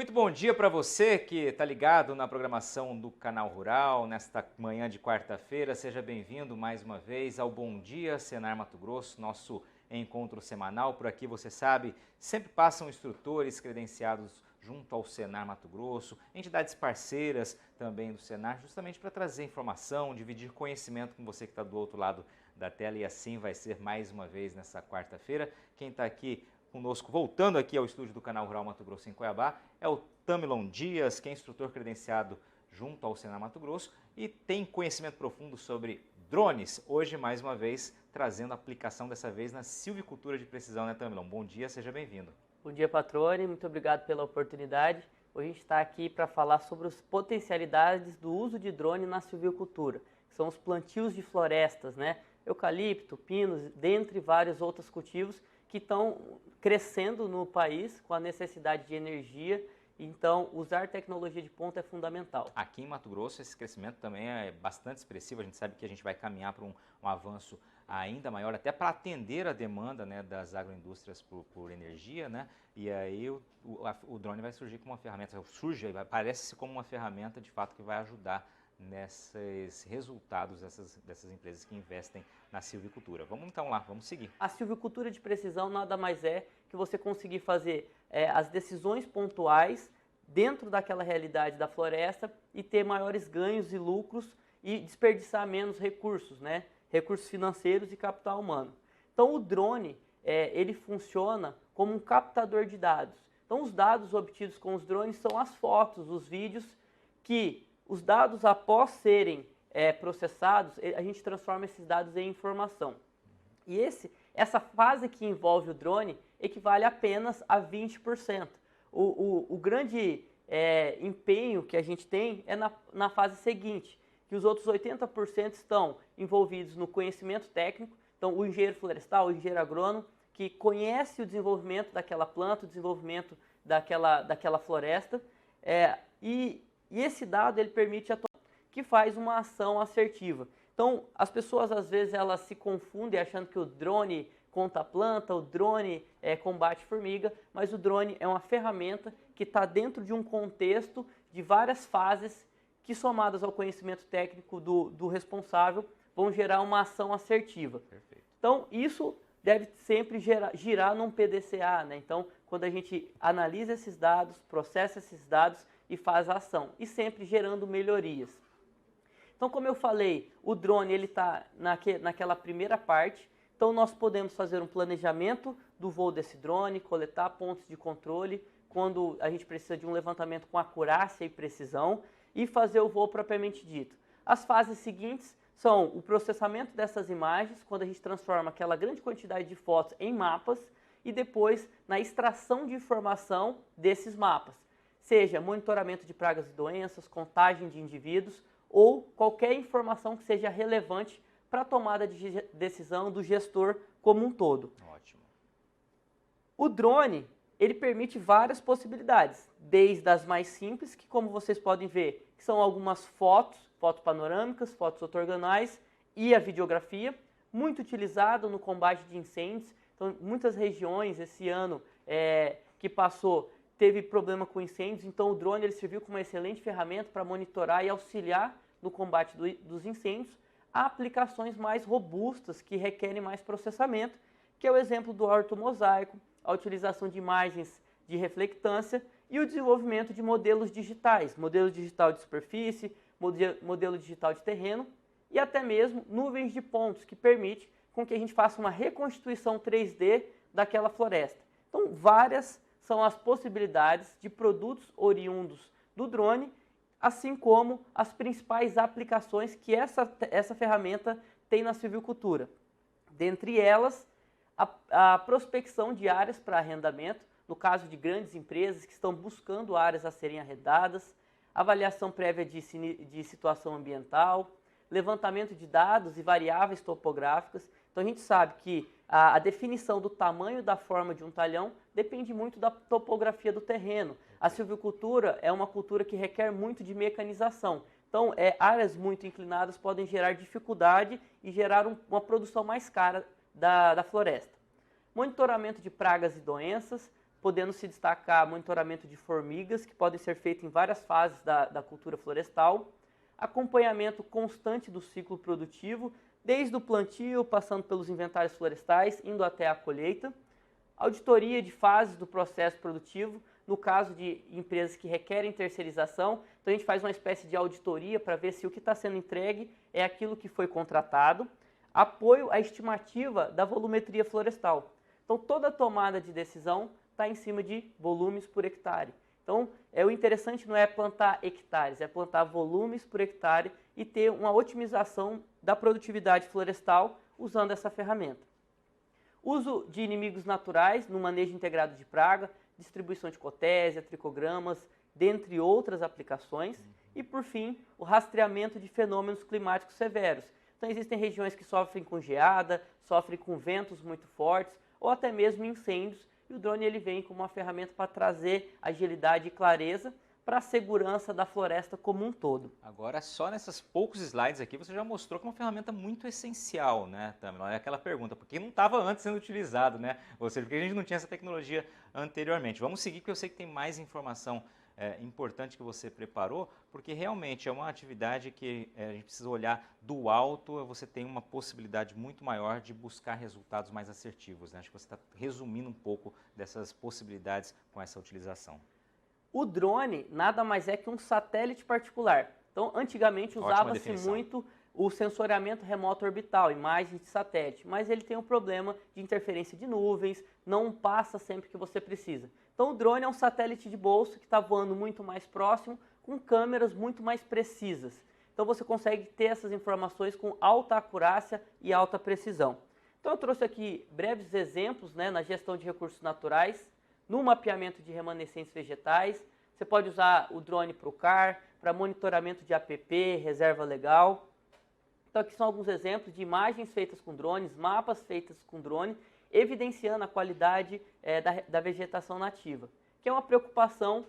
Muito bom dia para você que está ligado na programação do Canal Rural, nesta manhã de quarta-feira. Seja bem-vindo mais uma vez ao Bom Dia Senar Mato Grosso, nosso encontro semanal. Por aqui, você sabe, sempre passam instrutores credenciados junto ao Senar Mato Grosso, entidades parceiras também do Senar, justamente para trazer informação, dividir conhecimento com você que está do outro lado da tela, e assim vai ser mais uma vez nessa quarta-feira. Quem está aqui conosco, voltando aqui ao estúdio do Canal Rural Mato Grosso em Cuiabá, é o Tamilon Dias, que é instrutor credenciado junto ao Senar Mato Grosso e tem conhecimento profundo sobre drones. Hoje, mais uma vez, trazendo a aplicação, dessa vez na silvicultura de precisão, né, Tamilon? Bom dia, seja bem-vindo. Bom dia, Patrone, muito obrigado pela oportunidade. Hoje a gente está aqui para falar sobre as potencialidades do uso de drone na silvicultura, que são os plantios de florestas, né? Eucalipto, pinos, dentre vários outros cultivos que estão crescendo no país com a necessidade de energia. Então, usar tecnologia de ponta é fundamental. Aqui em Mato Grosso, esse crescimento também é bastante expressivo. A gente sabe que a gente vai caminhar para um avanço ainda maior, até para atender a demanda, né, das agroindústrias por energia, né? E aí o drone vai surgir como uma ferramenta, parece-se como uma ferramenta de fato que vai ajudar nesses resultados dessas empresas que investem na silvicultura. Vamos então lá, vamos seguir. A silvicultura de precisão nada mais é que você conseguir fazer as decisões pontuais dentro daquela realidade da floresta e ter maiores ganhos e lucros e desperdiçar menos recursos, né? Recursos financeiros e capital humano. Então o drone, ele funciona como um captador de dados. Então os dados obtidos com os drones são as fotos, os vídeos, que os dados após serem processados, a gente transforma esses dados em informação. E essa fase que envolve o drone equivale apenas a 20%. O grande empenho que a gente tem é na fase seguinte, que os outros 80% estão envolvidos no conhecimento técnico. Então, o engenheiro florestal, o engenheiro agrônomo, que conhece o desenvolvimento daquela planta, o desenvolvimento daquela floresta, e esse dado ele permite que faz uma ação assertiva. Então, as pessoas às vezes elas se confundem achando que o drone conta a planta, o drone combate formiga, mas o drone é uma ferramenta que está dentro de um contexto de várias fases que, somadas ao conhecimento técnico do responsável, vão gerar uma ação assertiva. Perfeito. Então, isso deve sempre girar num PDCA, né? Então, quando a gente analisa esses dados, processa esses dados e faz a ação, e sempre gerando melhorias. Então, como eu falei, o drone está naquela primeira parte. Então, nós podemos fazer um planejamento do voo desse drone, coletar pontos de controle, quando a gente precisa de um levantamento com acurácia e precisão, e fazer o voo propriamente dito. As fases seguintes são o processamento dessas imagens, quando a gente transforma aquela grande quantidade de fotos em mapas, e depois na extração de informação desses mapas, seja monitoramento de pragas e doenças, contagem de indivíduos, ou qualquer informação que seja relevante para a tomada de decisão do gestor como um todo. Ótimo. O drone, ele permite várias possibilidades, desde as mais simples, que como vocês podem ver, que são algumas fotos panorâmicas, fotos ortogonais e a videografia, muito utilizado no combate de incêndios. Então, muitas regiões esse ano que passou teve problema com incêndios, então o drone ele serviu como uma excelente ferramenta para monitorar e auxiliar no combate dos incêndios. Há aplicações mais robustas que requerem mais processamento, que é o exemplo do ortomosaico, a utilização de imagens de reflectância e o desenvolvimento de modelos digitais, modelo digital de superfície, modelo digital de terreno e até mesmo nuvens de pontos, que permite com que a gente faça uma reconstituição 3D daquela floresta. Então, várias são as possibilidades de produtos oriundos do drone, assim como as principais aplicações que essa ferramenta tem na silvicultura. Dentre elas, a prospecção de áreas para arrendamento, no caso de grandes empresas que estão buscando áreas a serem arrendadas, avaliação prévia de situação ambiental, levantamento de dados e variáveis topográficas. Então a gente sabe que a definição do tamanho da forma de um talhão depende muito da topografia do terreno. A silvicultura é uma cultura que requer muito de mecanização. Então áreas muito inclinadas podem gerar dificuldade e gerar uma produção mais cara da floresta. Monitoramento de pragas e doenças. podendo se destacar monitoramento de formigas, que podem ser feito em várias fases da cultura florestal, acompanhamento constante do ciclo produtivo, desde o plantio, passando pelos inventários florestais, indo até a colheita, auditoria de fases do processo produtivo, no caso de empresas que requerem terceirização, então a gente faz uma espécie de auditoria para ver se o que está sendo entregue é aquilo que foi contratado, apoio à estimativa da volumetria florestal. Então toda tomada de decisão está em cima de volumes por hectare. Então, o interessante não é plantar hectares, é plantar volumes por hectare e ter uma otimização da produtividade florestal usando essa ferramenta. Uso de inimigos naturais no manejo integrado de praga, distribuição de cotésia, tricogramas, dentre outras aplicações. E, por fim, o rastreamento de fenômenos climáticos severos. Então, existem regiões que sofrem com geada, sofrem com ventos muito fortes ou até mesmo incêndios. E o drone ele vem como uma ferramenta para trazer agilidade e clareza para a segurança da floresta como um todo. Agora, só nessas poucos slides aqui, você já mostrou que é uma ferramenta muito essencial, né, Tamila? É aquela pergunta, por que não estava antes sendo utilizado, né? Ou seja, porque a gente não tinha essa tecnologia anteriormente. Vamos seguir, porque eu sei que tem mais informação importante que você preparou, porque realmente é uma atividade que a gente precisa olhar do alto, você tem uma possibilidade muito maior de buscar resultados mais assertivos, né? Acho que você está resumindo um pouco dessas possibilidades com essa utilização. O drone nada mais é que um satélite particular. Então, antigamente usava-se muito o sensoriamento remoto orbital, imagens de satélite, mas ele tem um problema de interferência de nuvens, não passa sempre que você precisa. Então, o drone é um satélite de bolso que está voando muito mais próximo, com câmeras muito mais precisas. Então, você consegue ter essas informações com alta acurácia e alta precisão. Então, eu trouxe aqui breves exemplos, né, na gestão de recursos naturais, no mapeamento de remanescentes vegetais. Você pode usar o drone para o CAR, para monitoramento de APP, reserva legal. Então aqui são alguns exemplos de imagens feitas com drones, mapas feitos com drone, evidenciando a qualidade da vegetação nativa, que é uma preocupação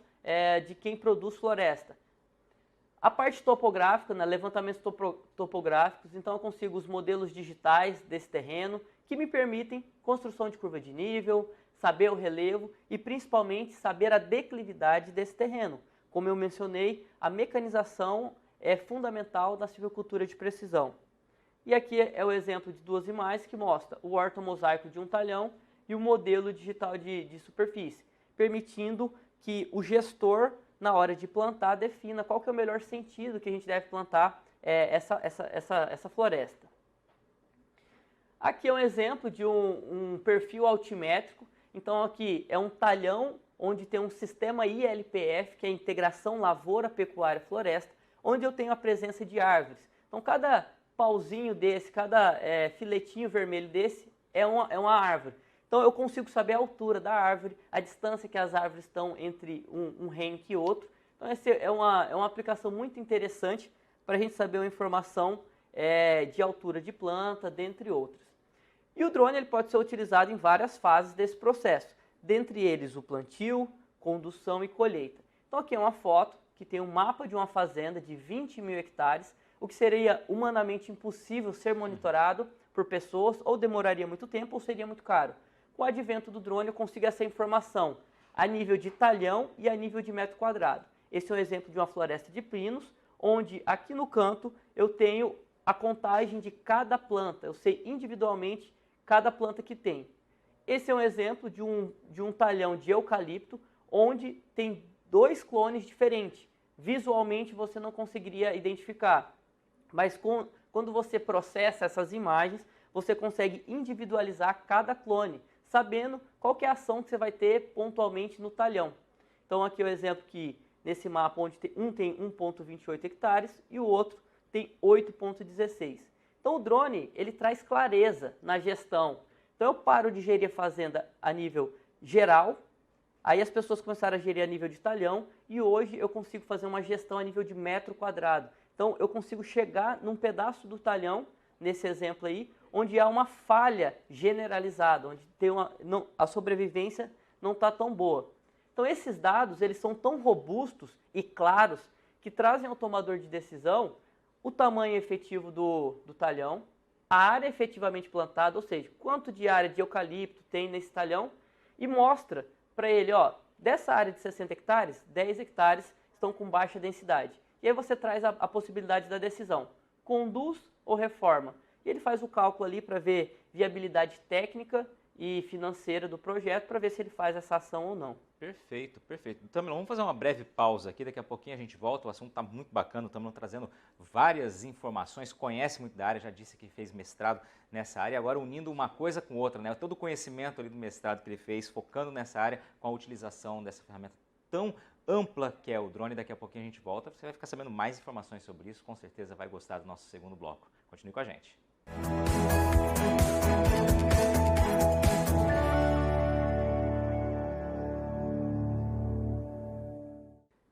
de quem produz floresta. A parte topográfica, né, levantamentos topográficos, então eu consigo os modelos digitais desse terreno, que me permitem construção de curva de nível, saber o relevo e principalmente saber a declividade desse terreno. Como eu mencionei, a mecanização é fundamental na silvicultura de precisão. E aqui é o exemplo de duas imagens que mostra o ortomosaico de um talhão e o modelo digital de superfície, permitindo que o gestor, na hora de plantar, defina qual que é o melhor sentido que a gente deve plantar essa floresta. Aqui é um exemplo de um perfil altimétrico. Então aqui é um talhão onde tem um sistema ILPF, que é a Integração Lavoura, Pecuária, Floresta, onde eu tenho a presença de árvores. Então cada pauzinho desse, cada filetinho vermelho desse é uma árvore. Então eu consigo saber a altura da árvore, a distância que as árvores estão entre um renque e outro. Então essa é uma aplicação muito interessante para a gente saber uma informação de altura de planta, dentre outras. E o drone ele pode ser utilizado em várias fases desse processo, dentre eles o plantio, condução e colheita. Então aqui é uma foto que tem um mapa de uma fazenda de 20 mil hectares, o que seria humanamente impossível ser monitorado por pessoas, ou demoraria muito tempo ou seria muito caro. Com o advento do drone eu consigo essa informação a nível de talhão e a nível de metro quadrado. Esse é um exemplo de uma floresta de pinos, onde aqui no canto eu tenho a contagem de cada planta, eu sei individualmente cada planta que tem. Esse é um exemplo de um talhão de eucalipto, onde tem 2 clones diferentes. Visualmente você não conseguiria identificar, mas quando você processa essas imagens, você consegue individualizar cada clone, sabendo qual que é a ação que você vai ter pontualmente no talhão. Então aqui é o exemplo que nesse mapa onde um tem 1,28 hectares e o outro tem 8,16. Então o drone ele traz clareza na gestão. Então eu paro de gerir a fazenda a nível geral, aí as pessoas começaram a gerir a nível de talhão e hoje eu consigo fazer uma gestão a nível de metro quadrado. Então eu consigo chegar num pedaço do talhão, nesse exemplo aí, onde há uma falha generalizada, onde tem a sobrevivência não está tão boa. Então esses dados eles são tão robustos e claros que trazem ao tomador de decisão o tamanho efetivo do talhão, a área efetivamente plantada, ou seja, quanto de área de eucalipto tem nesse talhão, e mostra para ele, ó, dessa área de 60 hectares, 10 hectares estão com baixa densidade. E aí você traz a possibilidade da decisão, conduz ou reforma. E ele faz o cálculo ali para ver viabilidade técnica e financeira do projeto, para ver se ele faz essa ação ou não. Perfeito, perfeito. Tamilon, vamos fazer uma breve pausa aqui, daqui a pouquinho a gente volta, o assunto está muito bacana, o Tamilon trazendo várias informações, conhece muito da área, já disse que fez mestrado nessa área, agora unindo uma coisa com outra, né? Todo o conhecimento ali do mestrado que ele fez, focando nessa área, com a utilização dessa ferramenta tão ampla que é o drone, daqui a pouquinho a gente volta, você vai ficar sabendo mais informações sobre isso, com certeza vai gostar do nosso segundo bloco. Continue com a gente.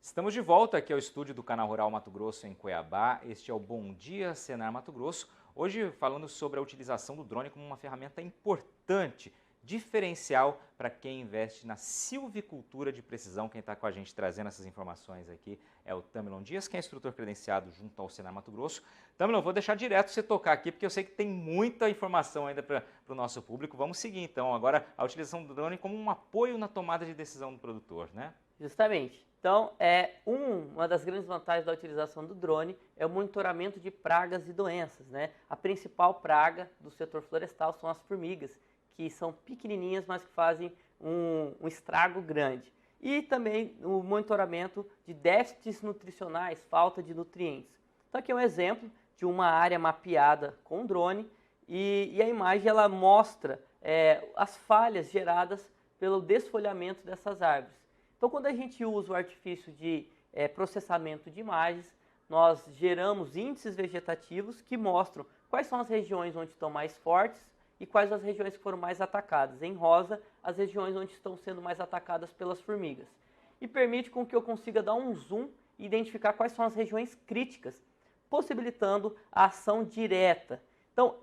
Estamos de volta aqui ao estúdio do Canal Rural Mato Grosso, em Cuiabá. Este é o Bom Dia Senar Mato Grosso. Hoje falando sobre a utilização do drone como uma ferramenta importante, diferencial para quem investe na silvicultura de precisão. Quem está com a gente trazendo essas informações aqui é o Tamilon Dias, que é instrutor credenciado junto ao Senar Mato Grosso. Tamilon, vou deixar direto você tocar aqui, porque eu sei que tem muita informação ainda para o nosso público. Vamos seguir então agora a utilização do drone como um apoio na tomada de decisão do produtor, né? Justamente. Então, uma das grandes vantagens da utilização do drone é o monitoramento de pragas e doenças, né? A principal praga do setor florestal são as formigas, que são pequenininhas, mas que fazem um estrago grande. E também o monitoramento de déficits nutricionais, falta de nutrientes. Então, aqui é um exemplo de uma área mapeada com drone e a imagem ela mostra as falhas geradas pelo desfolhamento dessas árvores. Então, quando a gente usa o artifício de processamento de imagens, nós geramos índices vegetativos que mostram quais são as regiões onde estão mais fortes e quais as regiões que foram mais atacadas. Em rosa, as regiões onde estão sendo mais atacadas pelas formigas. E permite com que eu consiga dar um zoom e identificar quais são as regiões críticas, possibilitando a ação direta. Então,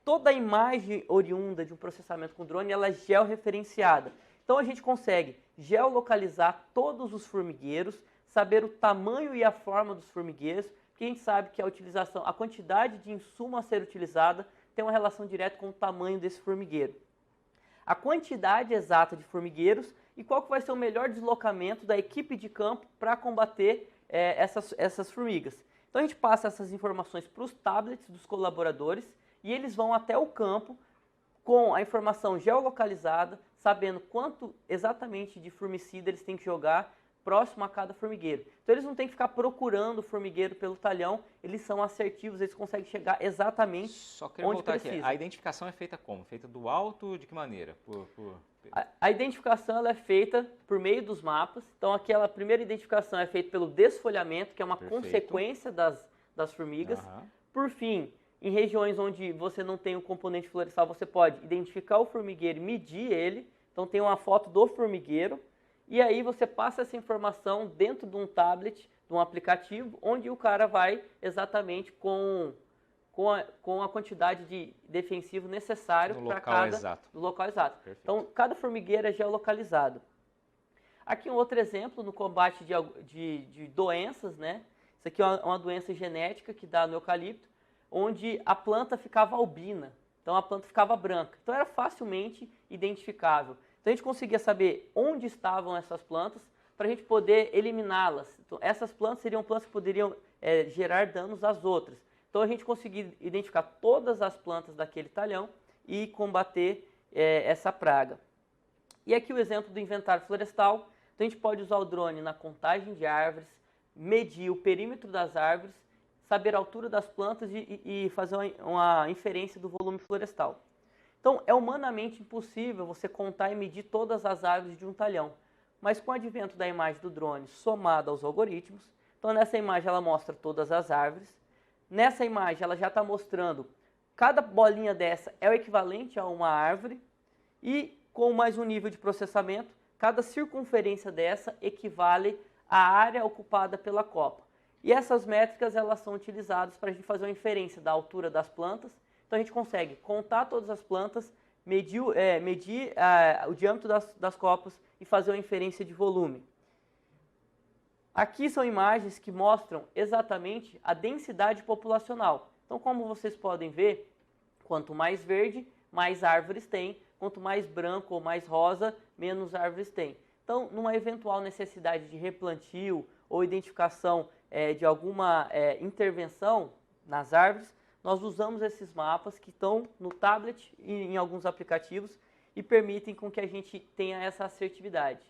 toda a imagem oriunda de um processamento com drone, ela é georreferenciada. Então a gente consegue geolocalizar todos os formigueiros, saber o tamanho e a forma dos formigueiros, porque a gente sabe que a quantidade de insumo a ser utilizada tem uma relação direta com o tamanho desse formigueiro. A quantidade exata de formigueiros e qual que vai ser o melhor deslocamento da equipe de campo para combater essas formigas. Então a gente passa essas informações para os tablets dos colaboradores e eles vão até o campo com a informação geolocalizada, sabendo quanto exatamente de formicida eles têm que jogar próximo a cada formigueiro. Então eles não têm que ficar procurando o formigueiro pelo talhão, eles são assertivos, eles conseguem chegar exatamente onde precisa. Aqui. A identificação é feita como? Feita do alto, de que maneira? A identificação ela é feita por meio dos mapas. Então aquela primeira identificação é feita pelo desfolhamento, que é uma consequência das formigas. Por fim, em regiões onde você não tem o componente florestal, você pode identificar o formigueiro e medir ele. Então tem uma foto do formigueiro. E aí você passa essa informação dentro de um tablet, de um aplicativo, onde o cara vai exatamente com a quantidade de defensivo necessário para do local exato. Perfeito. Então cada formigueiro é geolocalizado. Aqui um outro exemplo no combate de doenças, né? Isso aqui é uma doença genética que dá no eucalipto, onde a planta ficava albina, então a planta ficava branca. Então era facilmente identificável. Então a gente conseguia saber onde estavam essas plantas para a gente poder eliminá-las. Então essas plantas seriam plantas que poderiam gerar danos às outras. Então a gente conseguia identificar todas as plantas daquele talhão e combater essa praga. E aqui o exemplo do inventário florestal. Então a gente pode usar o drone na contagem de árvores, medir o perímetro das árvores, saber a altura das plantas e fazer uma inferência do volume florestal. Então, é humanamente impossível você contar e medir todas as árvores de um talhão. Mas com o advento da imagem do drone somada aos algoritmos, então nessa imagem ela mostra todas as árvores. Nessa imagem ela já está mostrando cada bolinha dessa é o equivalente a uma árvore. E com mais um nível de processamento, cada circunferência dessa equivale à área ocupada pela copa. E essas métricas elas são utilizadas para a gente fazer uma inferência da altura das plantas. Então a gente consegue contar todas as plantas, medir o diâmetro das copas e fazer uma inferência de volume. Aqui são imagens que mostram exatamente a densidade populacional. Então como vocês podem ver, quanto mais verde, mais árvores tem, quanto mais branco ou mais rosa, menos árvores tem. Então, numa eventual necessidade de replantio ou identificação de alguma intervenção nas árvores, nós usamos esses mapas que estão no tablet e em alguns aplicativos e permitem com que a gente tenha essa assertividade.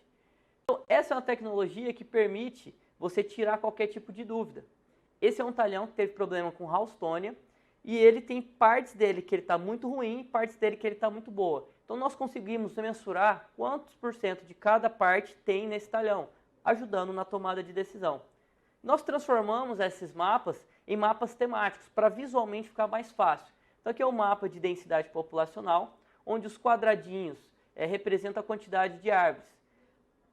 Então, essa é uma tecnologia que permite você tirar qualquer tipo de dúvida. Esse é um talhão que teve problema com Houstônia e ele tem partes dele que ele está muito ruim e partes dele que ele está muito boa. Então, nós conseguimos mensurar quantos % de cada parte tem nesse talhão, ajudando na tomada de decisão. Nós transformamos esses mapas em mapas temáticos para visualmente ficar mais fácil. Então, aqui é o mapa de densidade populacional, onde os quadradinhos representam a quantidade de árvores,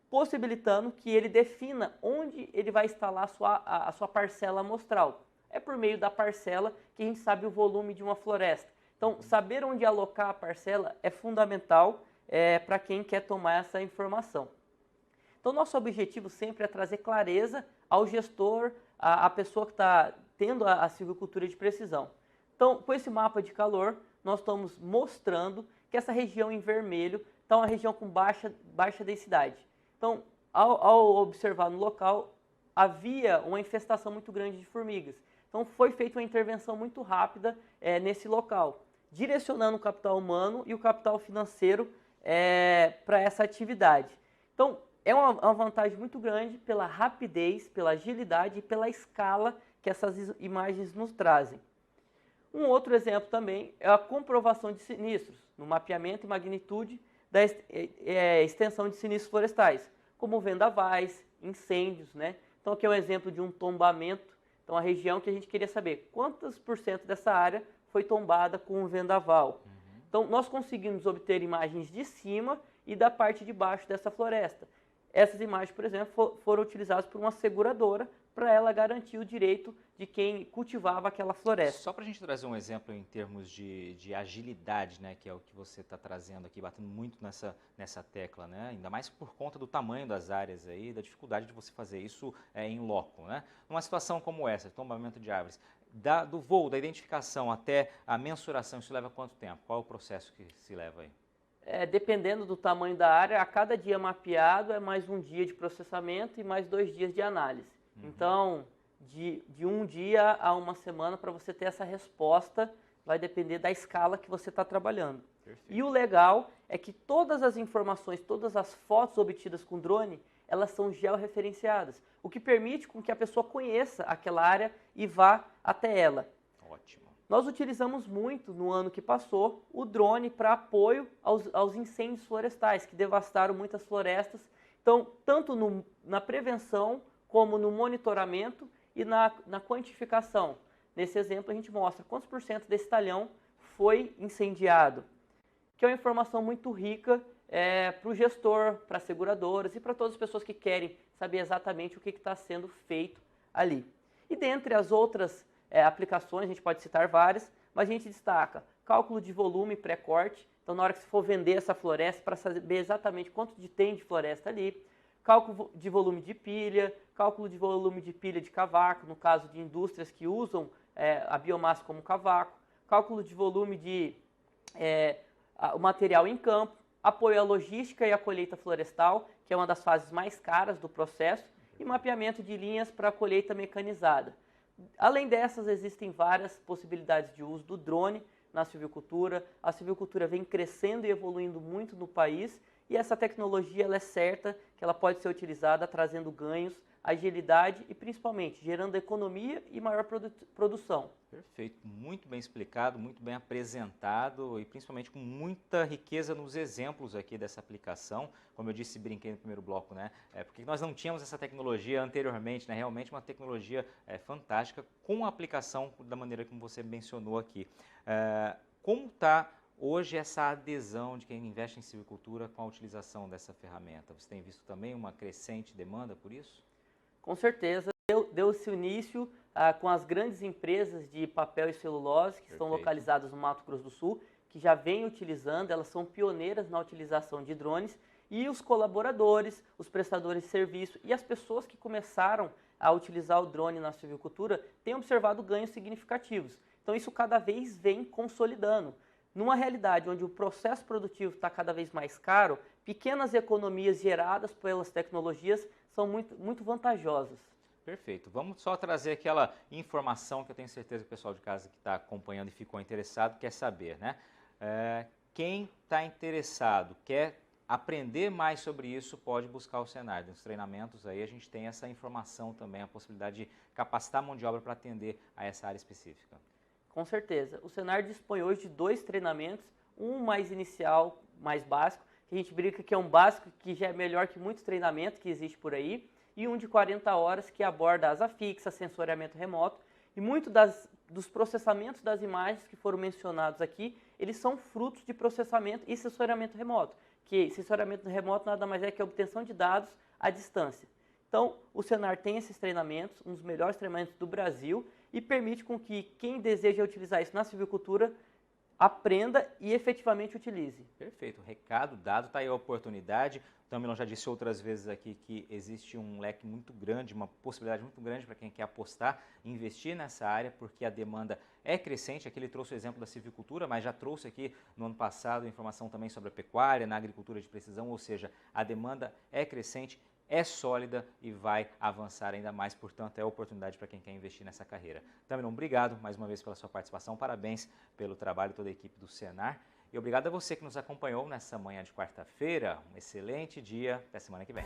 possibilitando que ele defina onde ele vai instalar a sua parcela amostral. É por meio da parcela que a gente sabe o volume de uma floresta. Então, saber onde alocar a parcela é fundamental para quem quer tomar essa informação. Então, nosso objetivo sempre é trazer clareza ao gestor, à pessoa que está tendo a silvicultura de precisão. Então, com esse mapa de calor, nós estamos mostrando que essa região em vermelho está uma região com baixa densidade. Então, ao observar no local, havia uma infestação muito grande de formigas. Então, foi feita uma intervenção muito rápida nesse local, direcionando o capital humano e o capital financeiro para essa atividade. Então, é uma vantagem muito grande pela rapidez, pela agilidade e pela escala que essas imagens nos trazem. Um outro exemplo também é a comprovação de sinistros, no mapeamento e magnitude da extensão de sinistros florestais, como vendavais, incêndios, né? Então aqui é um exemplo de um tombamento, então a região que a gente queria saber quantos % dessa área foi tombada com um vendaval. Então nós conseguimos obter imagens de cima e da parte de baixo dessa floresta. Essas imagens, por exemplo, foram utilizadas por uma seguradora para ela garantir o direito de quem cultivava aquela floresta. Só para a gente trazer um exemplo em termos de agilidade, né, que é o que você está trazendo aqui, batendo muito nessa tecla, né, ainda mais por conta do tamanho das áreas aí, da dificuldade de você fazer isso em loco, né. Numa situação como essa, tombamento de árvores, do voo, da identificação até a mensuração, isso leva quanto tempo? Qual é o processo que se leva aí? Dependendo do tamanho da área, a cada dia mapeado é mais um dia de processamento e mais 2 dias de análise. Então, de um dia a uma semana para você ter essa resposta, vai depender da escala que você está trabalhando. Perfeito. E o legal é que todas as informações, todas as fotos obtidas com drone, elas são georreferenciadas, o que permite com que a pessoa conheça aquela área e vá até ela. Ótimo. Nós utilizamos muito, no ano que passou, o drone para apoio aos incêndios florestais, que devastaram muitas florestas. Então, tanto na prevenção, como no monitoramento e na quantificação. Nesse exemplo, a gente mostra quantos % desse talhão foi incendiado, que é uma informação muito rica para o gestor, para as seguradoras e para todas as pessoas que querem saber exatamente o que está sendo feito ali. E dentre as outras aplicações, a gente pode citar várias, mas a gente destaca cálculo de volume pré-corte, então na hora que você for vender essa floresta, para saber exatamente quanto tem de floresta ali, cálculo de volume de pilha, cálculo de volume de pilha de cavaco, no caso de indústrias que usam a biomassa como cavaco, cálculo de volume de o material em campo, apoio à logística e à colheita florestal, que é uma das fases mais caras do processo, e mapeamento de linhas para a colheita mecanizada. Além dessas, existem várias possibilidades de uso do drone na silvicultura. A silvicultura vem crescendo e evoluindo muito no país e essa tecnologia ela é certa que ela pode ser utilizada trazendo ganhos, agilidade e principalmente gerando economia e maior produção. Perfeito, muito bem explicado, muito bem apresentado e principalmente com muita riqueza nos exemplos aqui dessa aplicação. Como eu disse, brinquei no primeiro bloco, né? Porque nós não tínhamos essa tecnologia anteriormente, né? Realmente uma tecnologia fantástica com a aplicação da maneira como você mencionou aqui. Como está hoje essa adesão de quem investe em silvicultura com a utilização dessa ferramenta? Você tem visto também uma crescente demanda por isso? Com certeza, deu-se início com as grandes empresas de papel e celulose que estão localizadas no Mato Grosso do Sul, que já vêm utilizando, elas são pioneiras na utilização de drones, e os colaboradores, os prestadores de serviço e as pessoas que começaram a utilizar o drone na silvicultura têm observado ganhos significativos. Então isso cada vez vem consolidando. Numa realidade onde o processo produtivo está cada vez mais caro, pequenas economias geradas pelas tecnologias são muito vantajosas. Perfeito. Vamos só trazer aquela informação que eu tenho certeza que o pessoal de casa que está acompanhando e ficou interessado quer saber, né? Quem está interessado, quer aprender mais sobre isso, pode buscar o Senar. Nos treinamentos aí a gente tem essa informação também, a possibilidade de capacitar a mão de obra para atender a essa área específica. Com certeza. O Senar dispõe hoje de 2 treinamentos, um mais inicial, mais básico, que a gente brinca que é um básico que já é melhor que muitos treinamentos que existem por aí, e um de 40 horas que aborda asa fixa, sensoriamento remoto, e muito dos processamentos das imagens que foram mencionados aqui, eles são frutos de processamento e sensoriamento remoto, que sensoriamento remoto nada mais é que a obtenção de dados à distância. Então, o Senar tem esses treinamentos, um dos melhores treinamentos do Brasil, e permite com que quem deseja utilizar isso na silvicultura aprenda e efetivamente utilize. Perfeito, recado dado, está aí a oportunidade. O Tamilon já disse outras vezes aqui que existe um leque muito grande, uma possibilidade muito grande para quem quer apostar, investir nessa área, porque a demanda é crescente. Aqui ele trouxe o exemplo da silvicultura, mas já trouxe aqui no ano passado informação também sobre a pecuária, na agricultura de precisão, ou seja, a demanda é crescente, é sólida e vai avançar ainda mais, portanto é oportunidade para quem quer investir nessa carreira. Tamilon, obrigado mais uma vez pela sua participação, parabéns pelo trabalho de toda a equipe do Senar e obrigado a você que nos acompanhou nessa manhã de quarta-feira, um excelente dia, até semana que vem.